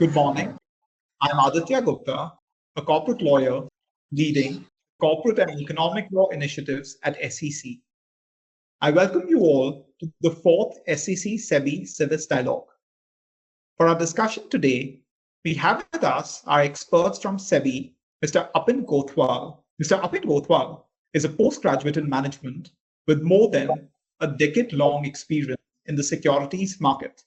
Good morning. I'm Aditya Gupta, a corporate lawyer leading corporate and economic law initiatives at SEC. I welcome you all to the fourth SEC SEBI Civis Dialogue. For our discussion today, we have with us our experts from SEBI, Mr. Apin Gothwal. Mr. Apin Gothwal is a postgraduate in management with more than a decade-long experience in the securities market.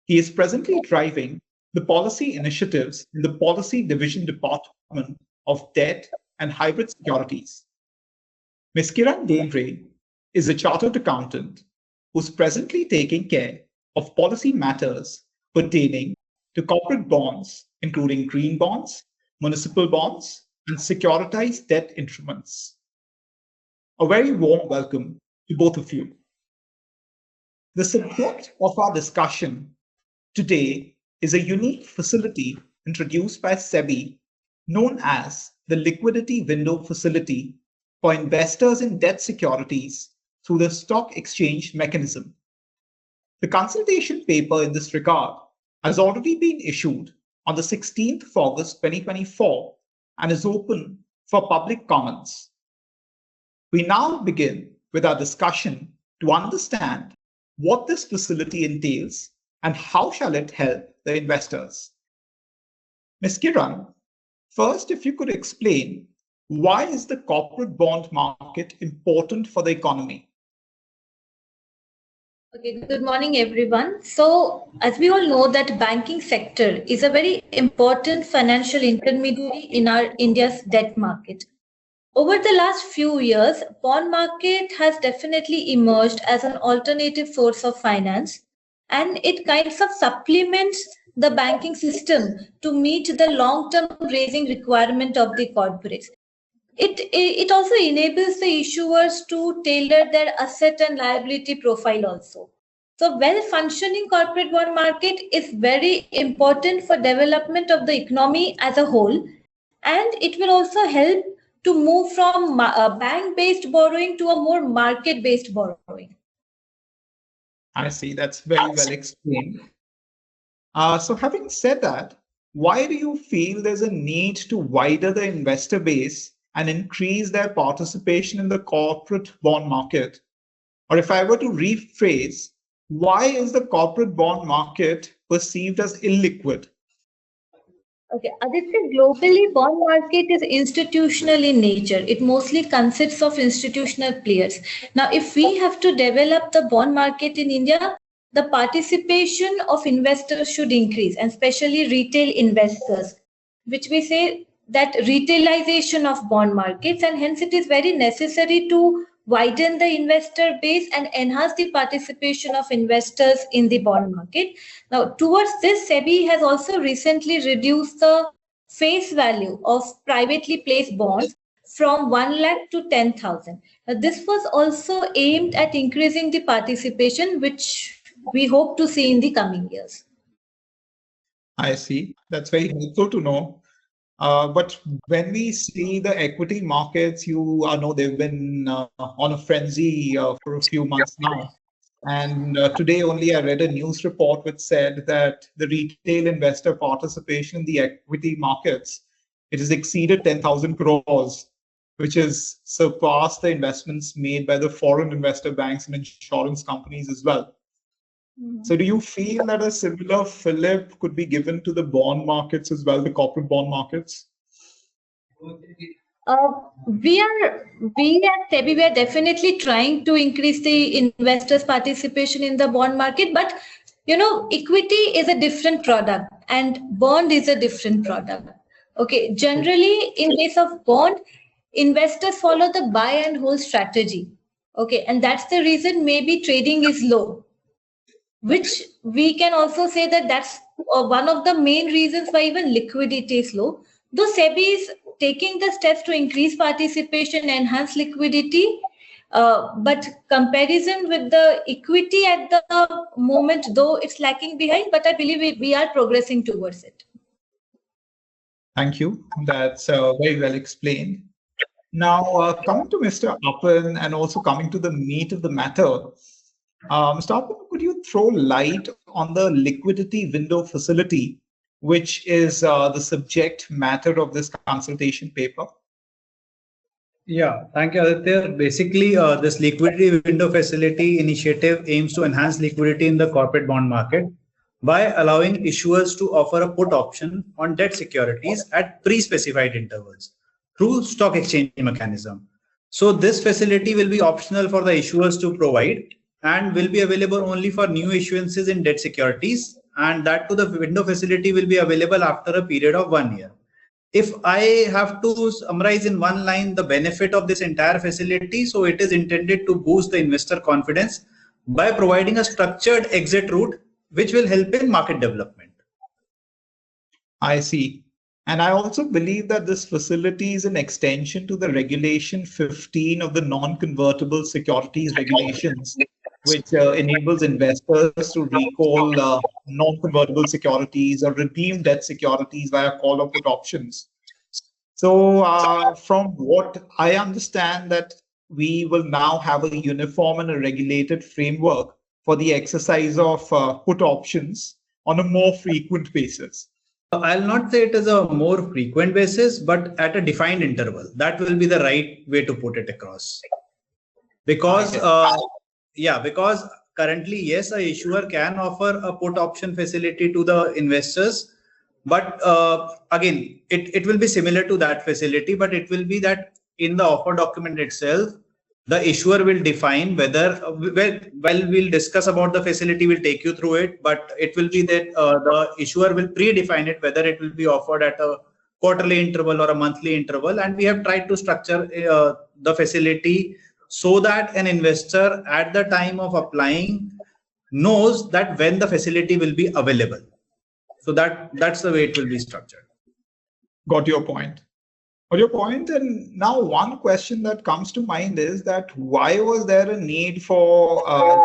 He is presently driving the policy initiatives in the Policy Division Department of Debt and Hybrid Securities. Ms. Kiran Dendre is a chartered accountant who's presently taking care of policy matters pertaining to corporate bonds, including green bonds, municipal bonds, and securitized debt instruments. A very warm welcome to both of you. The subject of our discussion today is a unique facility introduced by SEBI known as the Liquidity Window Facility for investors in debt securities through the stock exchange mechanism. The consultation paper in this regard has already been issued on the 16th of August 2024 and is open for public comments. We now begin with our discussion to understand what this facility entails and how shall it help the investors. Ms. Kiran, first, if you could explain why is the corporate bond market important for the economy? Okay, good morning, everyone. So, as we all know that banking sector is a very important financial intermediary in our India's debt market. Over the last few years, bond market has definitely emerged as an alternative source of finance, and it kinds of supplements the banking system to meet the long-term raising requirement of the corporates. It also enables the issuers to tailor their asset and liability profile also. So well-functioning corporate bond market is very important for development of the economy as a whole, and it will also help to move from bank-based borrowing to a more market-based borrowing. I see, that's very well explained. So having said that, why do you feel there's a need to widen the investor base and increase their participation in the corporate bond market? Or if I were to rephrase, why is the corporate bond market perceived as illiquid? Okay, Aditya, globally, bond market is institutional in nature. It mostly consists of institutional players. Now, if we have to develop the bond market in India, the participation of investors should increase, and especially retail investors, which we say that retailization of bond markets, and hence it is very necessary to widen the investor base and enhance the participation of investors in the bond market. Now, towards this, SEBI has also recently reduced the face value of privately placed bonds from 1 lakh to 10,000. This was also aimed at increasing the participation, which we hope to see in the coming years. I see. That's very helpful to know. But when we see the equity markets, you know they've been on a frenzy for a few months now. And today only I read a news report which said that the retail investor participation in the equity markets, it has exceeded 10,000 crores, which has surpassed the investments made by the foreign investor banks and insurance companies as well. So do you feel that a similar fillip could be given to the bond markets as well, the corporate bond markets? We at SEBI, we are definitely trying to increase the investors' participation in the bond market, but equity is a different product and bond is a different product. Okay, generally in case of bond, investors follow the buy and hold strategy. Okay, and that's the reason maybe trading is low, which we can also say that that's one of the main reasons why even liquidity is low. Though SEBI is taking the steps to increase participation, enhance liquidity, but comparison with the equity at the moment, though it's lacking behind, but I believe we are progressing towards it. Thank you. That's very well explained. Now, coming to Mr. Apin and also coming to the meat of the matter, Mr. Apin, could you throw light on the liquidity window facility which is the subject matter of this consultation paper? Yeah, thank you, Aditya. Basically, this liquidity window facility initiative aims to enhance liquidity in the corporate bond market by allowing issuers to offer a put option on debt securities at pre-specified intervals through stock exchange mechanism. So this facility will be optional for the issuers to provide and will be available only for new issuances in debt securities, and that to the window facility will be available after a period of 1 year. If I have to summarize in one line the benefit of this entire facility, so it is intended to boost the investor confidence by providing a structured exit route, which will help in market development. I see. And I also believe that this facility is an extension to the Regulation 15 of the non-convertible securities regulations, which enables investors to recall non-convertible securities or redeem debt securities via call or put options. So from what I understand, that we will now have a uniform and a regulated framework for the exercise of put options on a more frequent basis. I'll not say it is a more frequent basis, but at a defined interval. That will be the right way to put it across. Because because currently, yes, a issuer can offer a put option facility to the investors, but again, it will be similar to that facility, but it will be that in the offer document itself, the issuer will define whether, we'll discuss about the facility, we'll take you through it, but it will be that the issuer will predefine it, whether it will be offered at a quarterly interval or a monthly interval. And we have tried to structure the facility so that an investor at the time of applying knows that when the facility will be available. So that's the way it will be structured. Got your point. And now one question that comes to mind is that why was there a need for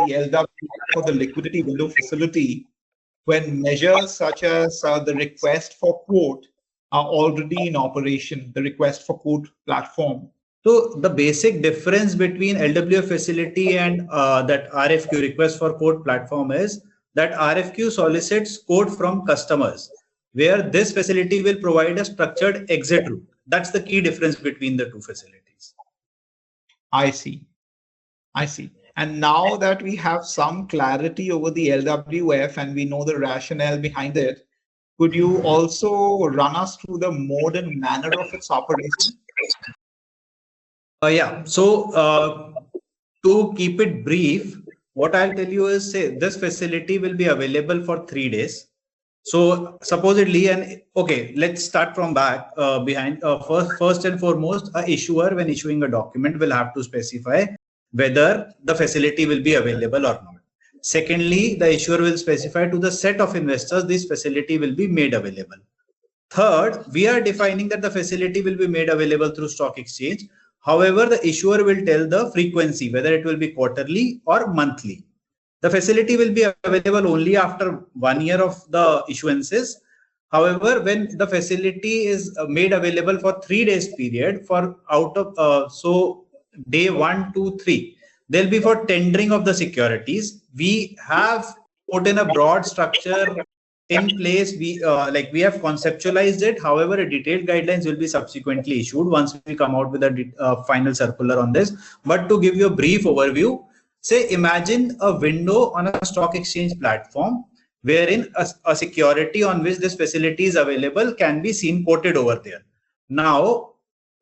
the LW for the liquidity window facility when measures such as the request for quote are already in operation, the request for quote platform? So the basic difference between LWF facility and that RFQ, request for quote platform, is that RFQ solicits quote from customers, where this facility will provide a structured exit route. That's the key difference between the two facilities. I see. And now that we have some clarity over the LWF and we know the rationale behind it, could you also run us through the mode and manner of its operation? So to keep it brief, what I'll tell you is, say this facility will be available for 3 days. So supposedly, and okay, let's start from back behind. First and foremost, a issuer, when issuing a document, will have to specify whether the facility will be available or not. Secondly, the issuer will specify to the set of investors this facility will be made available. Third, we are defining that the facility will be made available through stock exchange. However, the issuer will tell the frequency, whether it will be quarterly or monthly. The facility will be available only after 1 year of the issuances. However, when the facility is made available for 3 days period, for out of so day 1, 2, 3, they'll be for tendering of the securities. We have put in a broad structure in place. We have conceptualized it. However, a detailed guidelines will be subsequently issued once we come out with a final circular on this. But to give you a brief overview, say imagine a window on a stock exchange platform wherein a security on which this facility is available can be seen quoted over there. Now,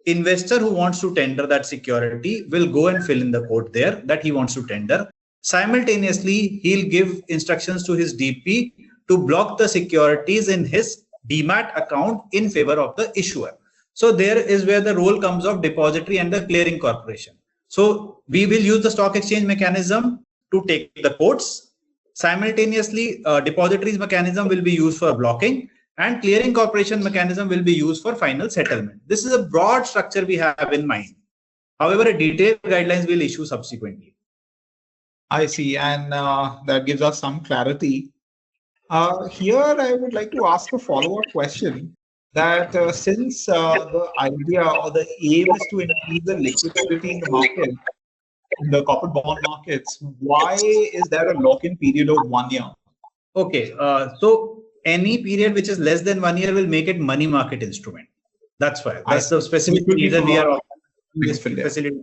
investor who wants to tender that security will go and fill in the quote there that he wants to tender. Simultaneously, he'll give instructions to his DP to block the securities in his demat account in favor of the issuer. So there is where the role comes of depository and the clearing corporation. So we will use the stock exchange mechanism to take the quotes. Simultaneously, depositories mechanism will be used for blocking, and clearing corporation mechanism will be used for final settlement. This is a broad structure we have in mind. However, a detailed guidelines will issue subsequently. I see, and that gives us some clarity. Here, I would like to ask a follow-up question that since the idea or the aim is to increase the liquidity in the market, in the corporate bond markets, why is there a lock-in period of 1 year? Okay, so any period which is less than 1 year will make it money market instrument. That's why. That's the specific reason we are offering this facility.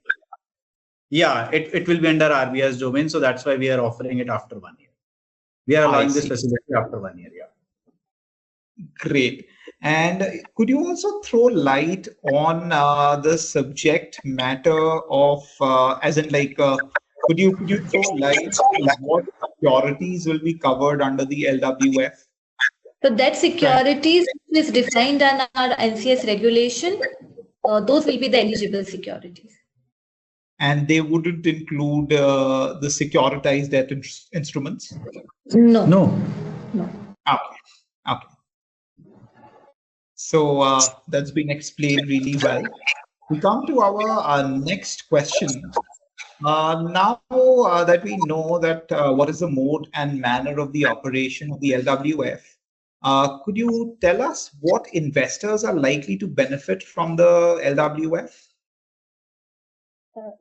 Yeah, it will be under RBI's domain. So that's why we are offering it after 1 year. We are allowing this facility after 1 year. Yeah. Great. And could you also throw light on the subject matter of, as in like, could you throw light on what securities will be covered under the LWF? So that securities is defined in our NCS regulation. Those will be the eligible securities. And they wouldn't include the securitized debt instruments? No. Okay. So that's been explained really well. We come to our next question. Now that we know that what is the mode and manner of the operation of the LWF, could you tell us what investors are likely to benefit from the LWF?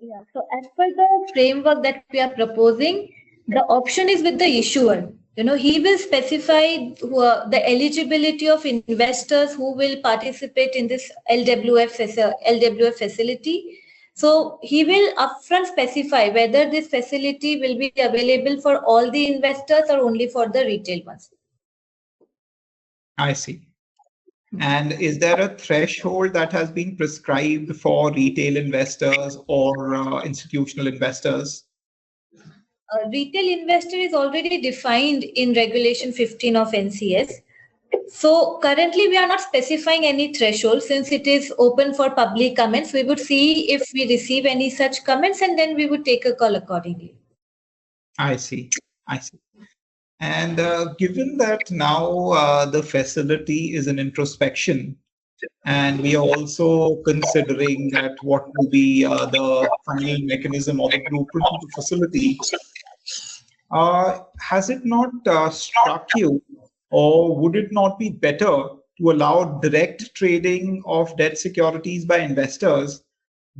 Yeah. So as per the framework that we are proposing, the option is with the issuer. He will specify the eligibility of investors who will participate in this LWF facility. So he will upfront specify whether this facility will be available for all the investors or only for the retail ones. I see. And is there a threshold that has been prescribed for retail investors or institutional investors? Retail investor is already defined in Regulation 15 of NCS. So currently we are not specifying any threshold since it is open for public comments. We would see if we receive any such comments and then we would take a call accordingly. I see. And given that now the facility is an introspection, and we are also considering that what will be the final mechanism or the blueprint of the facility, has it not struck you, or would it not be better to allow direct trading of debt securities by investors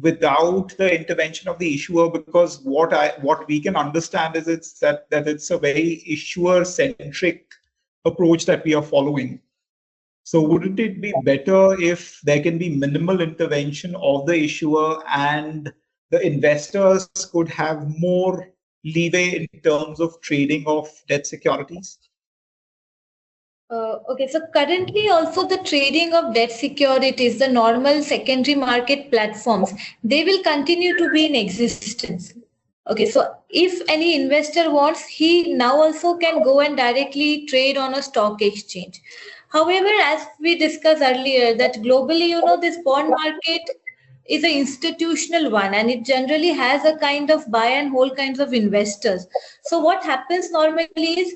without the intervention of the issuer? Because what we can understand is that it's a very issuer-centric approach that we are following. So wouldn't it be better if there can be minimal intervention of the issuer and the investors could have more leeway in terms of trading of debt securities? Okay, so currently also the trading of debt securities, the normal secondary market platforms, they will continue to be in existence. Okay, so if any investor wants, he now also can go and directly trade on a stock exchange. However, as we discussed earlier, that globally, this bond market is an institutional one and it generally has a kind of buy and hold kinds of investors. So what happens normally is,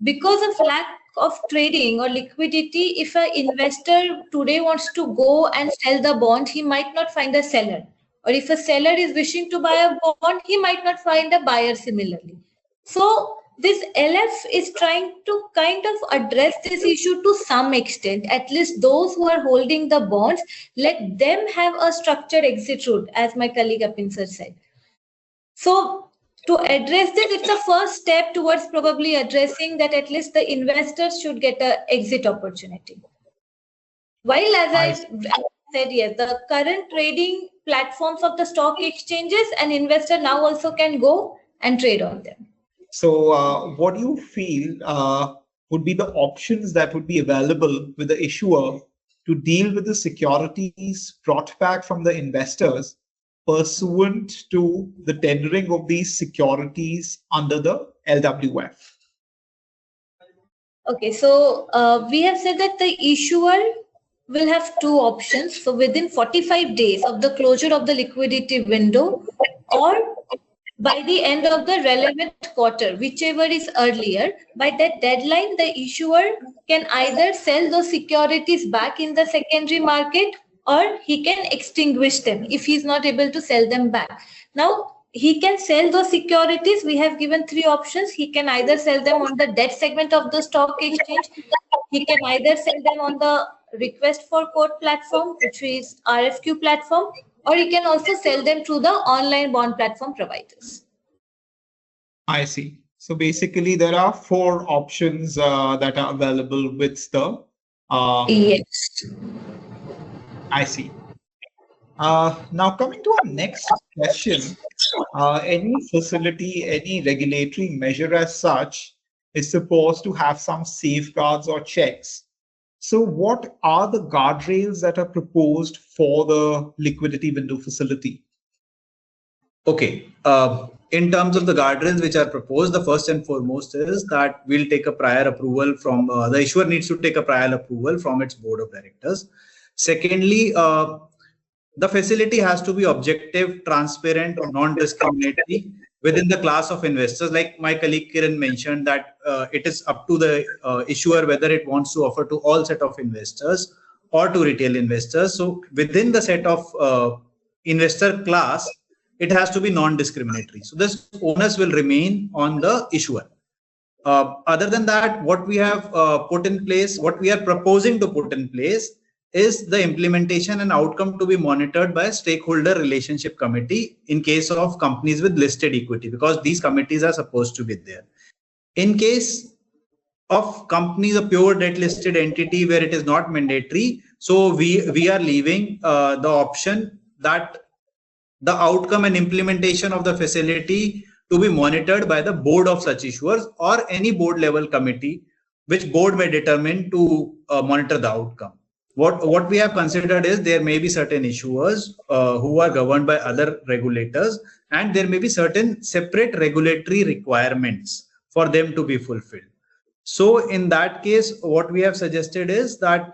because of lack of trading or liquidity, if an investor today wants to go and sell the bond, he might not find a seller. Or if a seller is wishing to buy a bond, he might not find a buyer similarly. So this LF is trying to kind of address this issue to some extent. At least those who are holding the bonds, let them have a structured exit route, as my colleague Apin sir said. So to address this, it's a first step towards probably addressing that at least the investors should get an exit opportunity. While, as I said, yes, the current trading platforms of the stock exchanges, an investor now also can go and trade on them. So what do you feel would be the options that would be available with the issuer to deal with the securities brought back from the investors pursuant to the tendering of these securities under the LWF? Okay, so we have said that the issuer will have two options. So within 45 days of the closure of the liquidity window, or by the end of the relevant quarter, whichever is earlier, by that deadline, the issuer can either sell those securities back in the secondary market or he can extinguish them if he's not able to sell them back. Now, he can sell those securities. We have given three options. He can either sell them on the debt segment of the stock exchange. He can either sell them on the request for quote platform, which is RFQ platform, or you can also sell them through the online bond platform providers. I see. So basically, there are four options that are available with the. Yes. I see. Now coming to our next question, any facility, any regulatory measure as such is supposed to have some safeguards or checks. So what are the guardrails that are proposed for the liquidity window facility? Okay. In terms of the guardrails which are proposed, the first and foremost is that we'll take a prior approval from the issuer needs to take a prior approval from its board of directors. Secondly, the facility has to be objective, transparent, non-discriminatory within the class of investors. Like my colleague Kiran mentioned, that it is up to the issuer whether it wants to offer to all set of investors or to retail investors. So within the set of investor class, it has to be non-discriminatory. So this onus will remain on the issuer. Other than that, what we have put in place, what we are proposing to put in place is the implementation and outcome to be monitored by a stakeholder relationship committee in case of companies with listed equity, because these committees are supposed to be there. In case of companies, a pure debt listed entity where it is not mandatory, so we are leaving the option that the outcome and implementation of the facility to be monitored by the board of such issuers or any board level committee, which board may determine to monitor the outcome. What we have considered is there may be certain issuers who are governed by other regulators, and there may be certain separate regulatory requirements for them to be fulfilled. So in that case, what we have suggested is that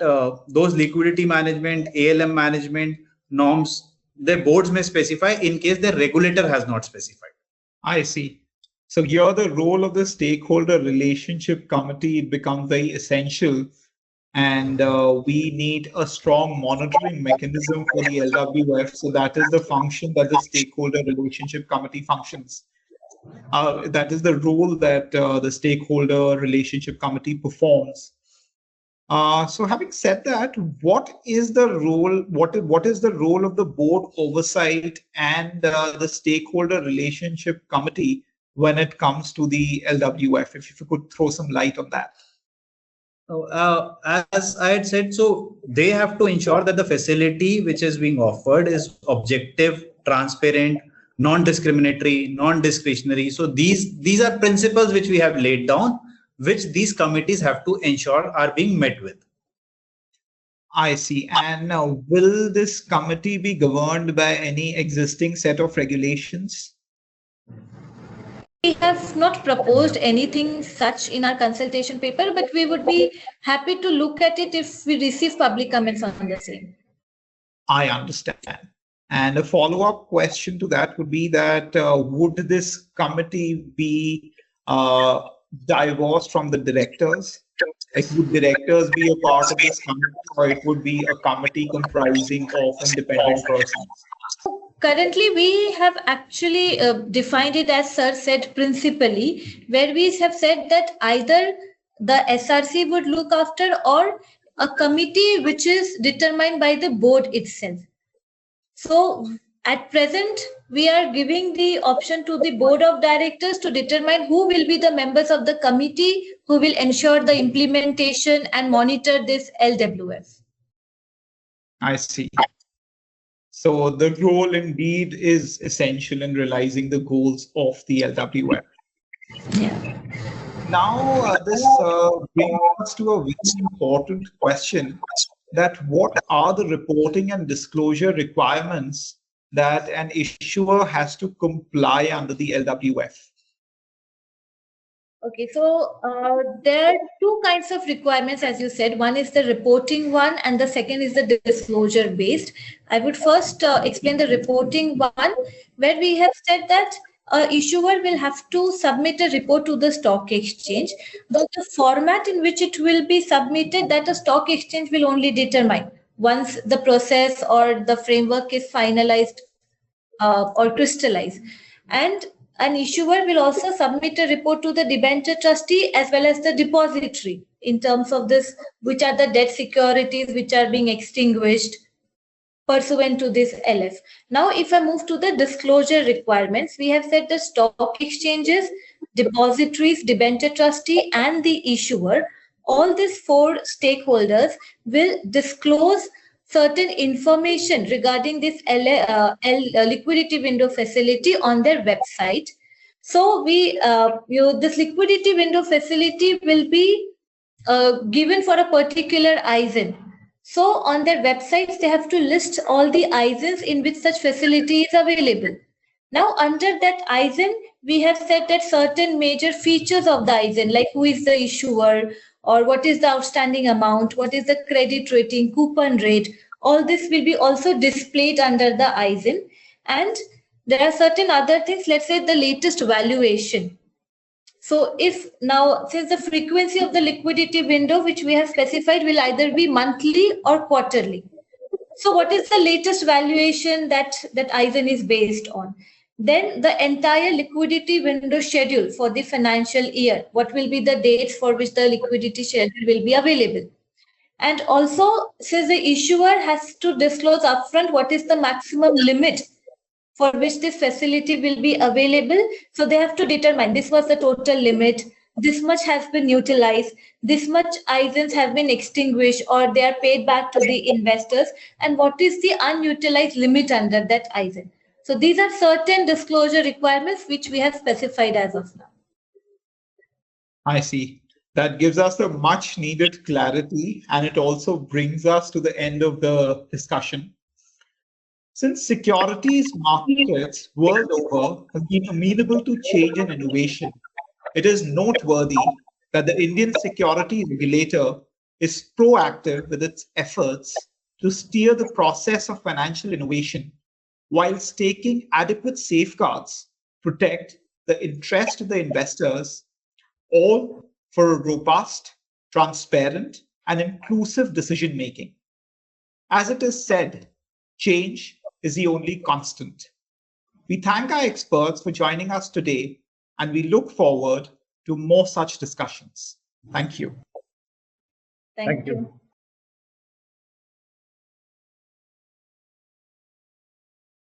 those liquidity management, ALM management norms, their boards may specify in case the regulator has not specified. I see. So here the role of the stakeholder relationship committee becomes very essential, and we need a strong monitoring mechanism for the LWF. So that is the function that the stakeholder relationship committee functions. That is the role that the stakeholder relationship committee performs. So having said that, what is the role? What is the role of the board oversight and the stakeholder relationship committee when it comes to the LWF? If you could throw some light on that. As I had said, so they have to ensure that the facility which is being offered is objective, transparent, non-discriminatory, non-discretionary. So these are principles which we have laid down, which these committees have to ensure are being met with. I see. And now, will this committee be governed by any existing set of regulations? We have not proposed anything such in our consultation paper, but we would be happy to look at it if we receive public comments on the same. I understand. And a follow-up question to that would be that would this committee be divorced from the directors? Like, would directors be a part of this committee, or it would be a committee comprising of independent persons? Currently, we have actually defined it as Sir said principally, where we have said that either the SRC would look after or a committee which is determined by the board itself. So at present, we are giving the option to the board of directors to determine who will be the members of the committee who will ensure the implementation and monitor this LWF. I see. So the role indeed is essential in realizing the goals of the LWF. Yeah. Now, this brings us to a very important question, that what are the reporting and disclosure requirements that an issuer has to comply under the LWF? Okay, so there are two kinds of requirements, as you said. One is the reporting one, and the second is the disclosure based. I would first explain the reporting one, where we have said that issuer will have to submit a report to the stock exchange. But the format in which it will be submitted, that the stock exchange will only determine once the process or the framework is finalized or crystallized. And an issuer will also submit a report to the debenture trustee as well as the depository in terms of this, which are the debt securities which are being extinguished pursuant to this LF. Now, if I move to the disclosure requirements, we have said the stock exchanges depositories, debenture trustee, and the issuer, all these four stakeholders will disclose certain information regarding this liquidity window facility on their website. So this liquidity window facility will be given for a particular ISIN. So on their websites, they have to list all the ISINs in which such facility is available. Now, under that ISIN, we have said that certain major features of the ISIN, like who is the issuer, or what is the outstanding amount, what is the credit rating, coupon rate, all this will be also displayed under the ISIN. And there are certain other things, let's say the latest valuation. So if now, since the frequency of the liquidity window, which we have specified, will either be monthly or quarterly. So what is the latest valuation that ISIN is based on? Then the entire liquidity window schedule for the financial year, what will be the dates for which the liquidity schedule will be available? And also, since the issuer has to disclose upfront what is the maximum limit for which this facility will be available. So they have to determine this was the total limit, this much has been utilized, this much ISINs have been extinguished or they are paid back to the investors, and what is the unutilized limit under that ISIN. So these are certain disclosure requirements which we have specified as of now. I see. That gives us a much needed clarity, and it also brings us to the end of the discussion. Since securities markets world over have been amenable to change and innovation, it is noteworthy that the Indian security regulator is proactive with its efforts to steer the process of financial innovation whilst taking adequate safeguards to protect the interest of the investors, all for a robust, transparent, and inclusive decision making. As it is said, change is the only constant. We thank our experts for joining us today, and we look forward to more such discussions. Thank you. Thank you.